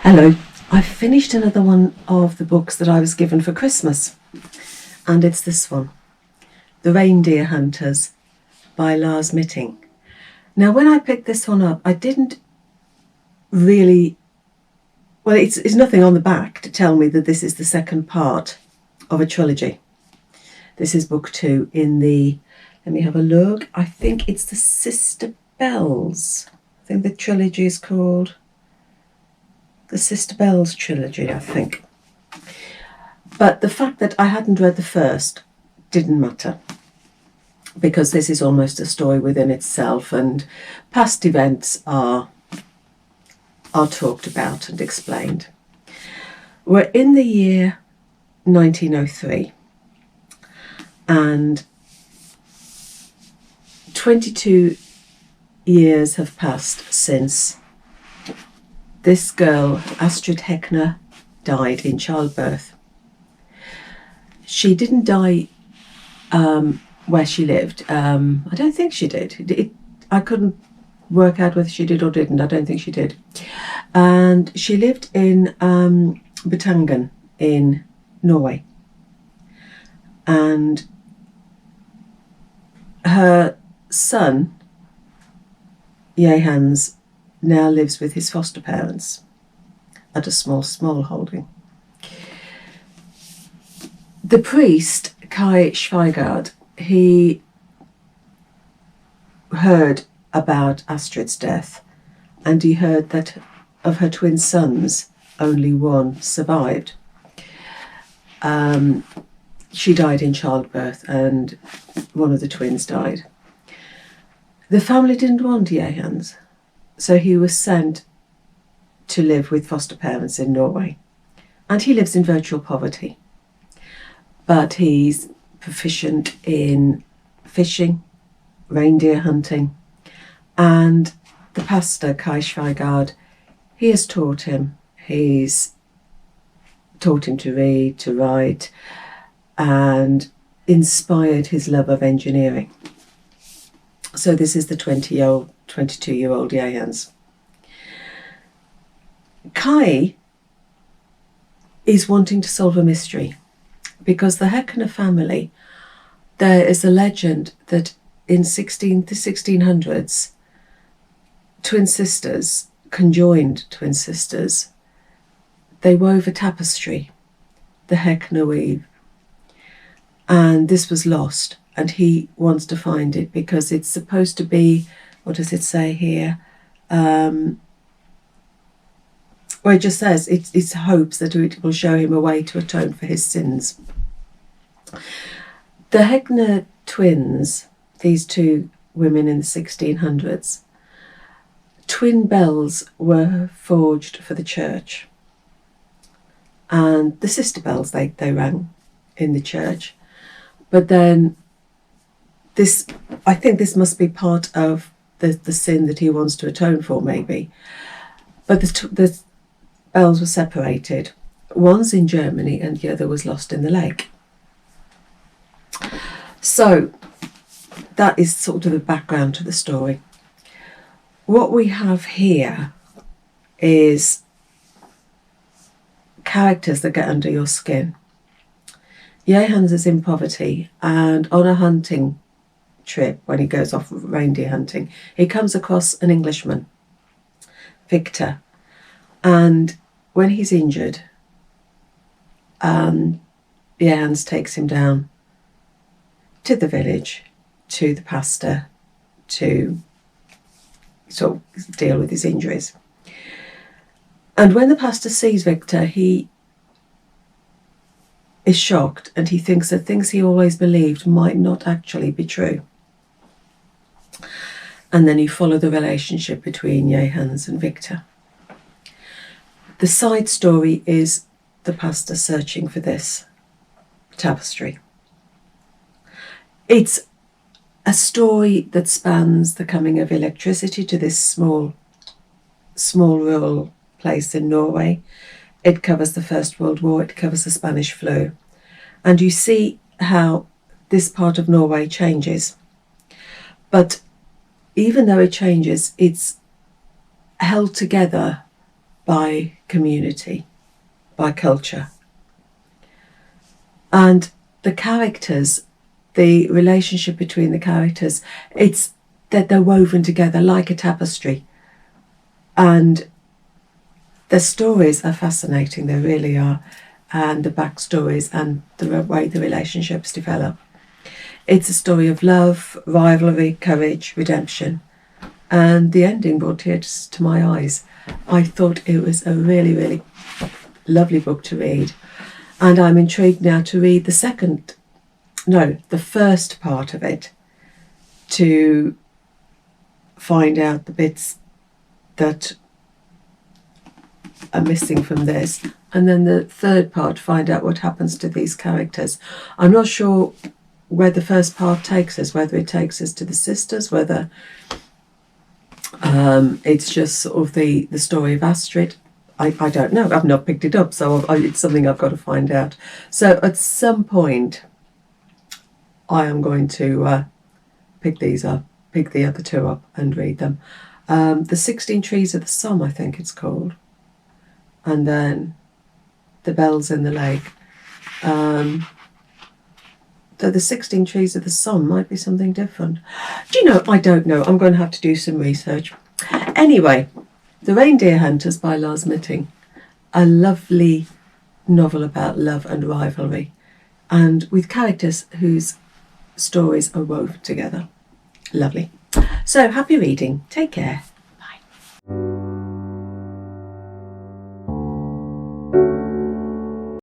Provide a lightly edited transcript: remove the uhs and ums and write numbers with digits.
Hello, I've finished another one of the books that I was given for Christmas, and it's this one, The Reindeer Hunters by Lars Mytting. Now, when I picked this one up, I didn't really, well, it's nothing on the back to tell me that this is the second part of a trilogy. This is book 2 in the, let me have a look, I think it's the Sister Bells. I think the trilogy is called the Sister Bells trilogy, I think. But the fact that I hadn't read the first didn't matter, because this is almost a story within itself, and past events are talked about and explained. We're in the year 1903, and 22 years have passed since this girl, Astrid Heckner, died in childbirth. She didn't die where she lived. I don't think she did. I couldn't work out whether she did or didn't. I don't think she did. And she lived in Betangen in Norway. And her son, Jehans, now lives with his foster parents at a small holding. The priest, Kai Schweigard, he heard about Astrid's death, and he heard that of her twin sons, only one survived. She died in childbirth, and one of the twins died. The family didn't want Jehans, so he was sent to live with foster parents in Norway. And he lives in virtual poverty. But he's proficient in fishing, reindeer hunting, and the pastor, Kai Schweigard, he has taught him. He's taught him to read, to write, and inspired his love of engineering. So this is the 22-year-old Jehans. Kai is wanting to solve a mystery, because the Heckner family, there is a legend that in the 1600s, twin sisters, conjoined twin sisters, they wove a tapestry, the Heckner weave, and this was lost. And he wants to find it because it's supposed to be, what does it say here? Well, it just says it's hopes that it will show him a way to atone for his sins. The Heckner twins, these two women in the 1600s, twin bells were forged for the church. And the sister bells, they rang in the church. But then I think this must be part of the sin that he wants to atone for, maybe. But the bells were separated. One's in Germany and the other was lost in the lake. So that is sort of the background to the story. What we have here is characters that get under your skin. Jehans is in poverty, and on a hunting trip, when he goes off reindeer hunting, he comes across an Englishman, Victor, and when he's injured, Jehans takes him down to the village, to the pastor, to sort of deal with his injuries. And when the pastor sees Victor, he is shocked, and he thinks that things he always believed might not actually be true. And then you follow the relationship between Jehans and Victor. The side story is the pastor searching for this tapestry. It's a story that spans the coming of electricity to this small rural place in Norway. It covers the First World War, it covers the Spanish flu. And you see how this part of Norway changes. But even though it changes, it's held together by community, by culture. And the characters, the relationship between the characters, it's that they're woven together like a tapestry. And the stories are fascinating, they really are. And the backstories and the way the relationships develop. It's a story of love, rivalry, courage, redemption. And the ending brought tears to my eyes. I thought it was a really, really lovely book to read. And I'm intrigued now to read the first part of it, to find out the bits that are missing from this. And then the third part, find out what happens to these characters. I'm not sure where the first part takes us, whether it takes us to the sisters, whether it's just sort of the story of Astrid. I don't know. I've not picked it up, so it's something I've got to find out. So at some point, I am going to pick these up, pick the other two up and read them. The 16 Trees of the Somme, I think it's called. And then The Bells in the Lake. So the 16 Trees of the Somme might be something different. Do you know, I don't know. I'm going to have to do some research. Anyway, The Reindeer Hunters by Lars Mytting. A lovely novel about love and rivalry, and with characters whose stories are woven together. Lovely. So happy reading. Take care.